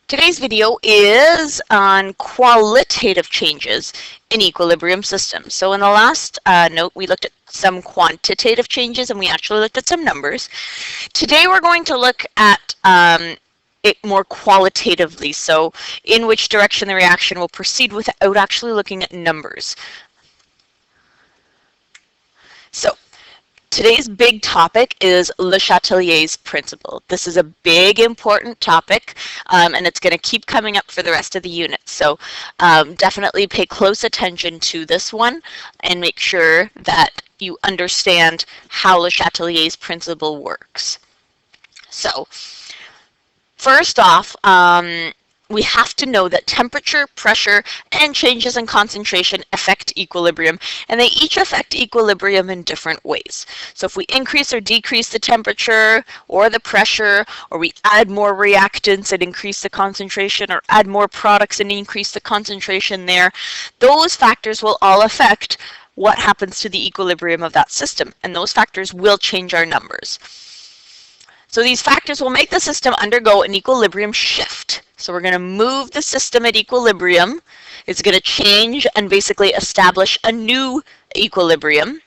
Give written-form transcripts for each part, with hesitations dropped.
Today's video is on qualitative changes in equilibrium systems. So in the last note, we looked at some quantitative changes and we actually looked at some numbers. Today we're going to look at it more qualitatively, so in which direction the reaction will proceed without actually looking at numbers. So today's big topic is Le Chatelier's principle. This is a big, important topic, and it's going to keep coming up for the rest of the unit. So definitely pay close attention to this one and make sure that you understand how Le Chatelier's principle works. So first off, we have to know that temperature, pressure, and changes in concentration affect equilibrium, and they each affect equilibrium in different ways. So if we increase or decrease the temperature or the pressure, or we add more reactants and increase the concentration, or add more products and increase the concentration there, those factors will all affect what happens to the equilibrium of that system, and those factors will change our numbers. So these factors will make the system undergo an equilibrium shift. So we're going to move the system at equilibrium. It's going to change and basically establish a new equilibrium.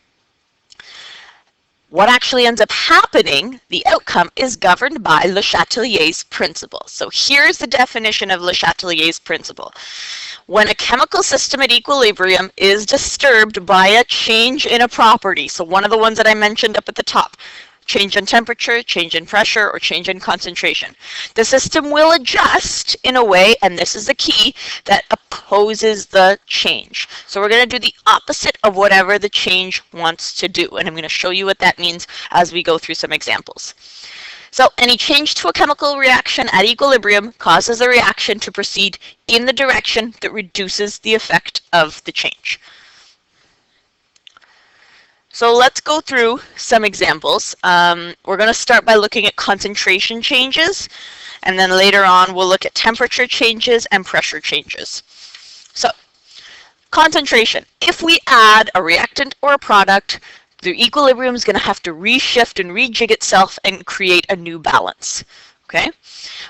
What actually ends up happening, the outcome, is governed by Le Chatelier's principle. So here's the definition of Le Chatelier's principle. When a chemical system at equilibrium is disturbed by a change in a property, so one of the ones that I mentioned up at the top, change in temperature, change in pressure, or change in concentration, the system will adjust in a way, and this is the key, that opposes the change. So we're going to do the opposite of whatever the change wants to do, and I'm going to show you what that means as we go through some examples. So any change to a chemical reaction at equilibrium causes the reaction to proceed in the direction that reduces the effect of the change. So let's go through some examples. We're going to start by looking at concentration changes, and then later on we'll look at temperature changes and pressure changes. So concentration. If we add a reactant or a product, the equilibrium is going to have to reshift and rejig itself and create a new balance. Okay?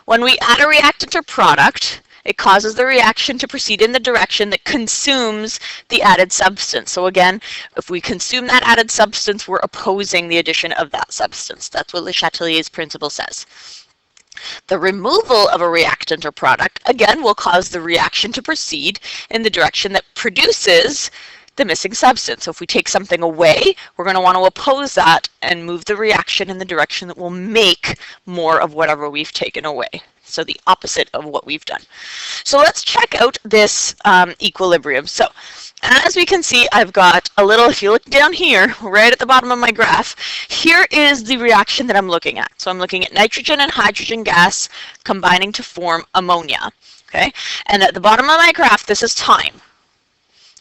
When we add a reactant or product, it causes the reaction to proceed in the direction that consumes the added substance. So again, if we consume that added substance, we're opposing the addition of that substance. That's what Le Chatelier's principle says. The removal of a reactant or product, again, will cause the reaction to proceed in the direction that produces the missing substance. So if we take something away, we're going to want to oppose that and move the reaction in the direction that will make more of whatever we've taken away. So the opposite of what we've done. So let's check out this equilibrium. So as we can see, I've got a little, if you look down here, right at the bottom of my graph, here is the reaction that I'm looking at. So I'm looking at nitrogen and hydrogen gas combining to form ammonia. Okay, and at the bottom of my graph, this is time.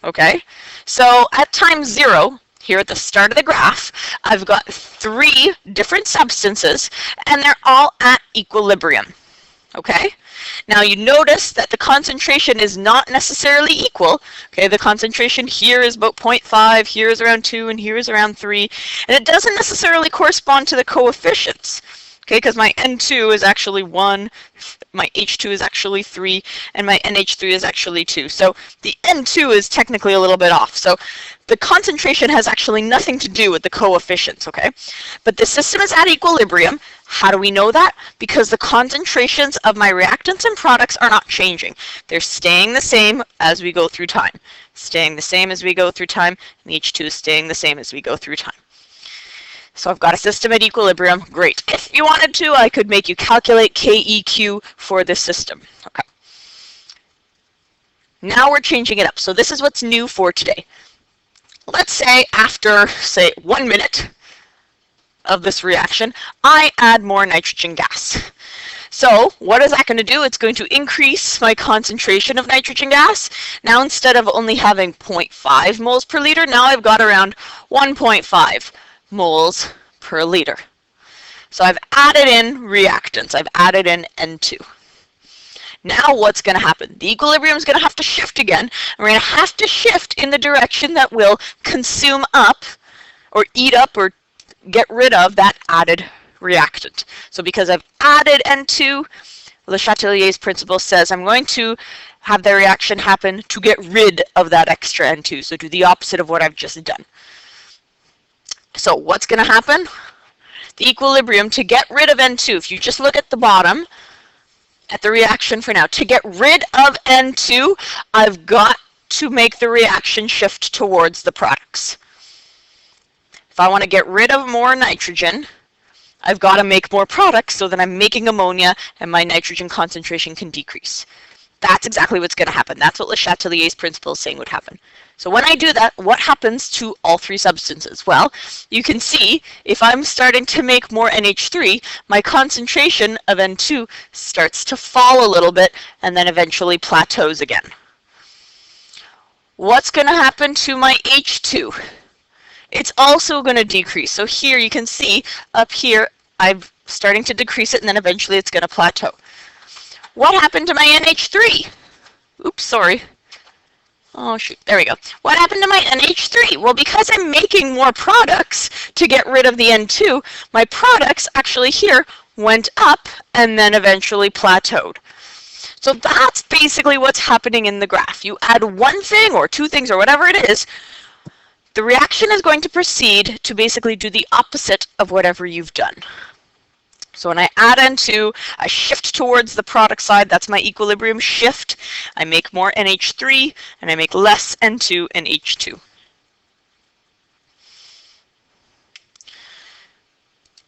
Okay, so at time 0, here at the start of the graph, I've got 3 different substances, and they're all at equilibrium. Okay, now you notice that the concentration is not necessarily equal. Okay, the concentration here is about 0.5, here is around 2, and here is around 3, and it doesn't necessarily correspond to the coefficients. Okay, because my N2 is actually 1, my H2 is actually 3, and my NH3 is actually 2. So the N2 is technically a little bit off. So the concentration has actually nothing to do with the coefficients, okay? But the system is at equilibrium. How do we know that? Because the concentrations of my reactants and products are not changing. They're staying the same as we go through time. Staying the same as we go through time, and the H2 is staying the same as we go through time. So I've got a system at equilibrium. Great. If you wanted to, I could make you calculate KEQ for this system. Okay. Now we're changing it up. So this is what's new for today. Let's say after, say, 1 minute of this reaction, I add more nitrogen gas. So what is that going to do? It's going to increase my concentration of nitrogen gas. Now instead of only having 0.5 moles per liter, now I've got around 1.5 moles per liter. So I've added in reactants. I've added in N2. Now what's going to happen? The equilibrium is going to have to shift again. We're going to have to shift in the direction that will consume up or eat up or get rid of that added reactant. So because I've added N2, Le Chatelier's principle says I'm going to have the reaction happen to get rid of that extra N2, so do the opposite of what I've just done. So what's going to happen? The equilibrium, to get rid of N2, if you just look at the bottom, at the reaction for now, to get rid of N2, I've got to make the reaction shift towards the products. If I want to get rid of more nitrogen, I've got to make more products so that I'm making ammonia and my nitrogen concentration can decrease. That's exactly what's going to happen. That's what Le Chatelier's principle is saying would happen. So when I do that, what happens to all three substances? Well, you can see if I'm starting to make more NH3, my concentration of N2 starts to fall a little bit and then eventually plateaus again. What's going to happen to my H2? It's also going to decrease. So here you can see up here, I'm starting to decrease it and then eventually it's going to plateau. What happened to my NH3? Oops, sorry. Oh shoot, there we go. What happened to my NH3? Well, because I'm making more products to get rid of the N2, my products actually here went up and then eventually plateaued. So that's basically what's happening in the graph. You add one thing or two things or whatever it is, the reaction is going to proceed to basically do the opposite of whatever you've done. So when I add N2, I shift towards the product side. That's my equilibrium shift. I make more NH3, and I make less N2 and H2.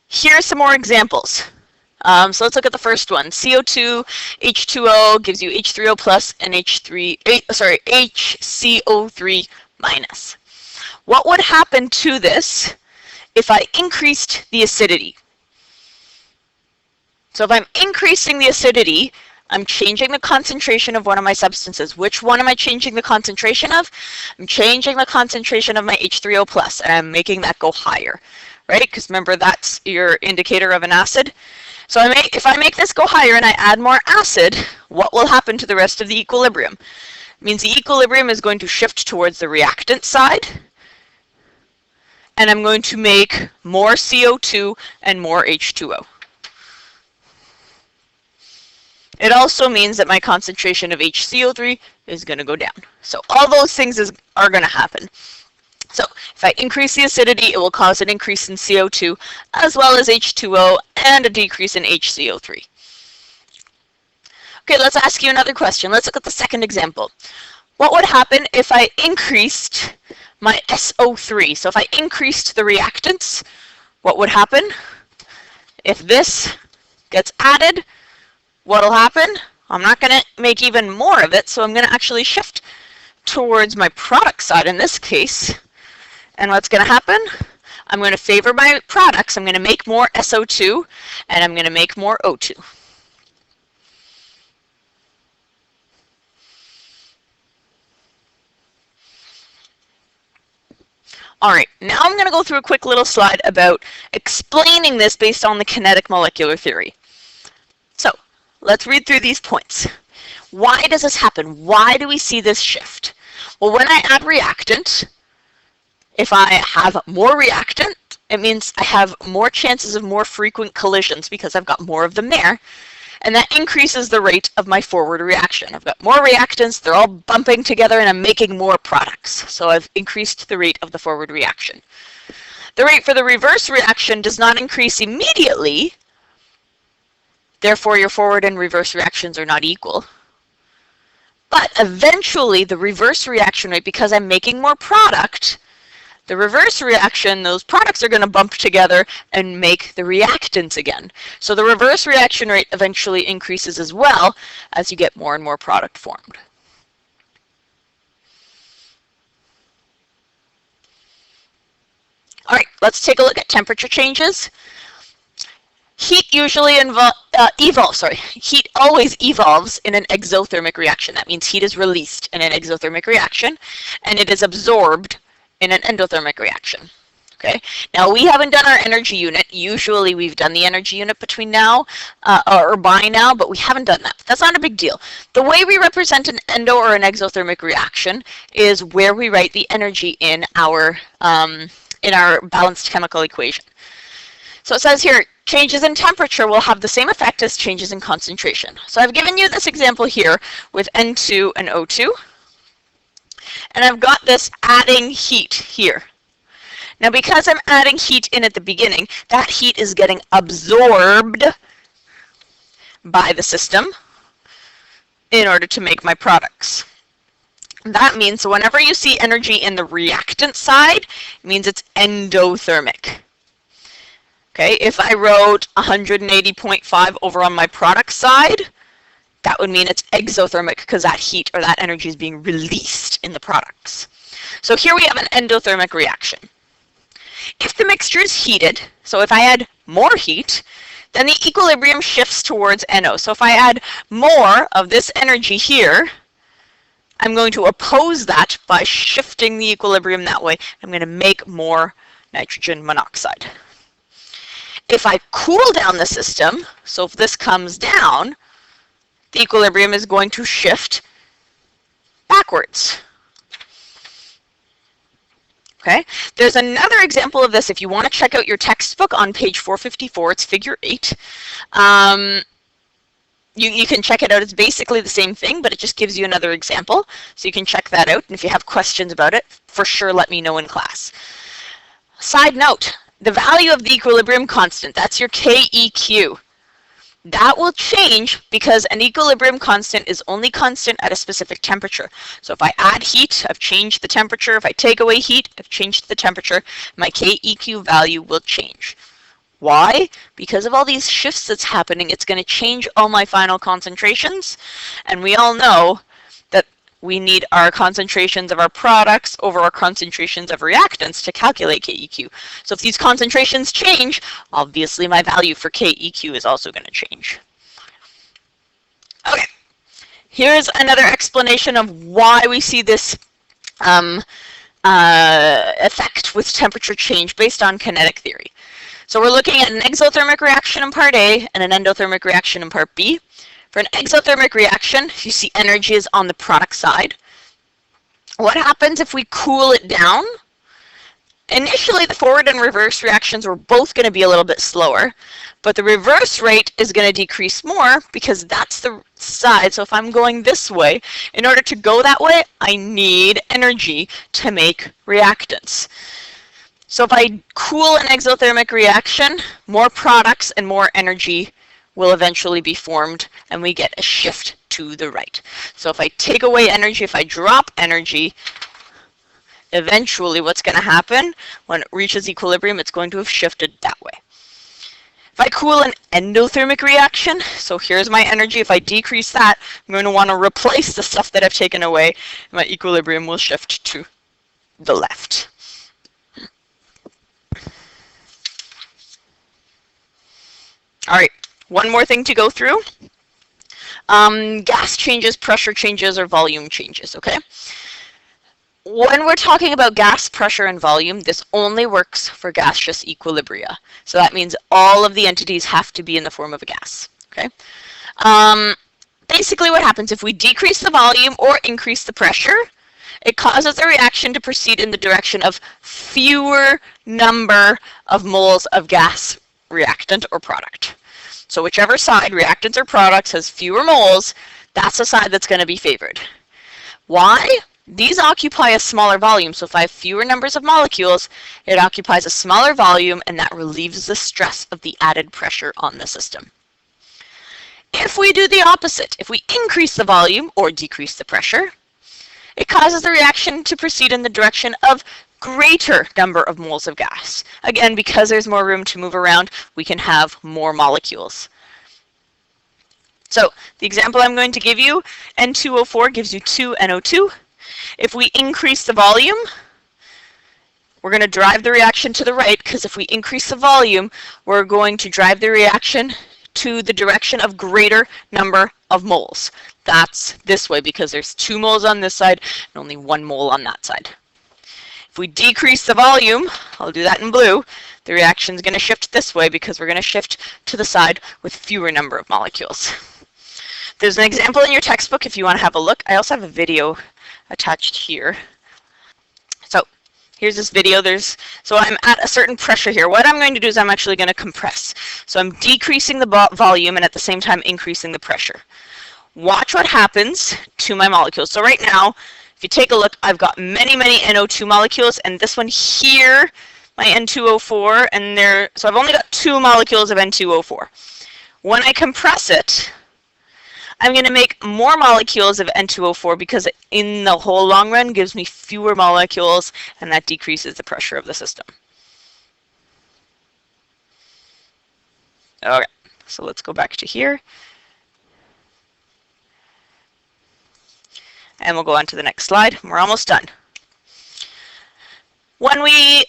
Here are some more examples. So let's look at the first one. CO2, H2O gives you H3O plus and HCO3 minus. What would happen to this if I increased the acidity? So if I'm increasing the acidity, I'm changing the concentration of one of my substances. Which one am I changing the concentration of? I'm changing the concentration of my H3O plus, and I'm making that go higher, right? Because remember, that's your indicator of an acid. So if I make this go higher and I add more acid, what will happen to the rest of the equilibrium? It means the equilibrium is going to shift towards the reactant side, and I'm going to make more CO2 and more H2O. It also means that my concentration of HCO3 is going to go down. So all those things are going to happen. So if I increase the acidity, it will cause an increase in CO2 as well as H2O and a decrease in HCO3. Okay, let's ask you another question. Let's look at the second example. What would happen if I increased my SO3? So if I increased the reactants, what would happen? If this gets added, what'll happen? I'm not going to make even more of it, so I'm going to actually shift towards my product side in this case. And what's going to happen? I'm going to favor my products. I'm going to make more SO2, and I'm going to make more O2. All right, now I'm going to go through a quick little slide about explaining this based on the kinetic molecular theory. So let's read through these points. Why does this happen? Why do we see this shift? Well, when I add reactant, if I have more reactant, it means I have more chances of more frequent collisions because I've got more of them there. And that increases the rate of my forward reaction. I've got more reactants, they're all bumping together, and I'm making more products. So I've increased the rate of the forward reaction. The rate for the reverse reaction does not increase immediately. Therefore, your forward and reverse reactions are not equal. But eventually, the reverse reaction rate, because I'm making more product, the reverse reaction, those products are going to bump together and make the reactants again. So the reverse reaction rate eventually increases as well as you get more and more product formed. All right, let's take a look at temperature changes. Heat Heat always evolves in an exothermic reaction. That means heat is released in an exothermic reaction, and it is absorbed in an endothermic reaction. Okay. Now we haven't done our energy unit. Usually we've done the energy unit between now or by now, but we haven't done that. That's not a big deal. The way we represent an endo or an exothermic reaction is where we write the energy in our balanced chemical equation. So it says here, Changes in temperature will have the same effect as changes in concentration. So I've given you this example here with N2 and O2. And I've got this adding heat here. Now because I'm adding heat in at the beginning, that heat is getting absorbed by the system in order to make my products. That means whenever you see energy in the reactant side, it means it's endothermic. Okay, if I wrote 180.5 over on my product side, that would mean it's exothermic because that heat or that energy is being released in the products. So here we have an endothermic reaction. If the mixture is heated, so if I add more heat, then the equilibrium shifts towards NO. So if I add more of this energy here, I'm going to oppose that by shifting the equilibrium that way. I'm going to make more nitrogen monoxide. If I cool down the system, so if this comes down, the equilibrium is going to shift backwards. Okay, there's another example of this if you want to check out your textbook on page 454, it's figure 8. You can check it out, it's basically the same thing, but it just gives you another example, so you can check that out, and if you have questions about it, for sure let me know in class. Side note, the value of the equilibrium constant, that's your KEQ. That will change because an equilibrium constant is only constant at a specific temperature. So if I add heat, I've changed the temperature. If I take away heat, I've changed the temperature. My KEQ value will change. Why? Because of all these shifts that's happening, it's going to change all my final concentrations. And we all know that we need our concentrations of our products over our concentrations of reactants to calculate KEQ. So if these concentrations change, obviously my value for KEQ is also going to change. Okay, here's another explanation of why we see this effect with temperature change based on kinetic theory. So we're looking at an exothermic reaction in part A and an endothermic reaction in part B. For an exothermic reaction, you see energy is on the product side. What happens if we cool it down? Initially, the forward and reverse reactions were both going to be a little bit slower, but the reverse rate is going to decrease more because that's the side. So if I'm going this way, in order to go that way, I need energy to make reactants. So if I cool an exothermic reaction, more products and more energy will eventually be formed, and we get a shift to the right. So if I take away energy, if I drop energy, eventually what's going to happen when it reaches equilibrium, it's going to have shifted that way. If I cool an endothermic reaction, so here's my energy, if I decrease that, I'm going to want to replace the stuff that I've taken away, and my equilibrium will shift to the left. All right. One more thing to go through. Gas changes, pressure changes, or volume changes, okay? When we're talking about gas, pressure, and volume, this only works for gaseous equilibria. So that means all of the entities have to be in the form of a gas, okay? Basically what happens if we decrease the volume or increase the pressure, it causes the reaction to proceed in the direction of fewer number of moles of gas, reactant, or product. So whichever side, reactants or products, has fewer moles, that's the side that's going to be favored. Why? These occupy a smaller volume, so if I have fewer numbers of molecules, it occupies a smaller volume, and that relieves the stress of the added pressure on the system. If we do the opposite, if we increase the volume or decrease the pressure, it causes the reaction to proceed in the direction of greater number of moles of gas. Again, because there's more room to move around, we can have more molecules. So the example I'm going to give you, N2O4 gives you 2 NO2. If we increase the volume, we're going to drive the reaction to the right, because if we increase the volume, we're going to drive the reaction to the direction of greater number of moles. That's this way, because there's 2 moles on this side and only 1 mole on that side. If we decrease the volume, I'll do that in blue, the reaction is going to shift this way because we're going to shift to the side with fewer number of molecules. There's an example in your textbook if you want to have a look. I also have a video attached here. So Here's this video. So I'm at a certain pressure here. What I'm going to do is I'm actually going to compress. So I'm decreasing the volume and at the same time increasing the pressure. Watch what happens to my molecules. So right now, if you take a look, I've got many NO2 molecules, and this one here, my N2O4, and so I've only got 2 molecules of N2O4. When I compress it, I'm going to make more molecules of N2O4 because in the whole long run gives me fewer molecules, and that decreases the pressure of the system. Okay, so let's go back to here. And we'll go on to the next slide. We're almost done.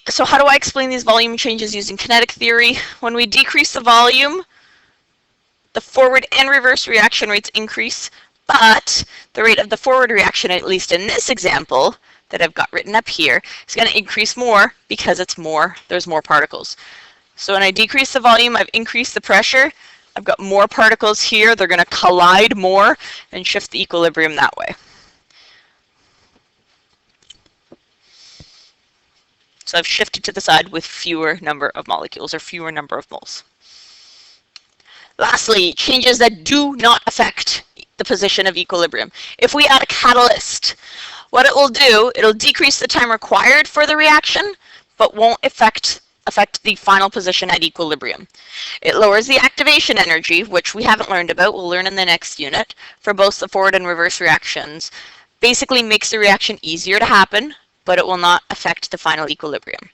So how do I explain these volume changes using kinetic theory? When we decrease the volume, the forward and reverse reaction rates increase, but the rate of the forward reaction, at least in this example that I've got written up here, is going to increase more because there's more particles. So when I decrease the volume, I've increased the pressure. I've got more particles here. They're going to collide more and shift the equilibrium that way. So I've shifted to the side with fewer number of molecules or fewer number of moles. Lastly, changes that do not affect the position of equilibrium. If we add a catalyst, what it will do, it'll decrease the time required for the reaction, but won't affect the final position at equilibrium. It lowers the activation energy, which we haven't learned about, we'll learn in the next unit, for both the forward and reverse reactions. Basically makes the reaction easier to happen, but it will not affect the final equilibrium.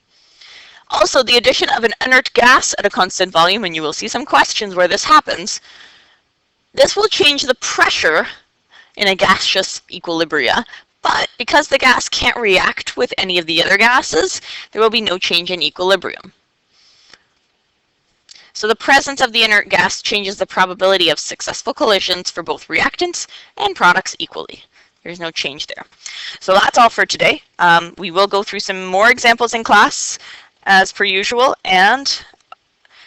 Also, the addition of an inert gas at a constant volume, and you will see some questions where this happens, this will change the pressure in a gaseous equilibria, but because the gas can't react with any of the other gases, there will be no change in equilibrium. So the presence of the inert gas changes the probability of successful collisions for both reactants and products equally. There's no change there. So that's all for today. We will go through some more examples in class as per usual, and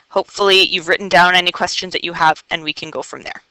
hopefully you've written down any questions that you have and we can go from there.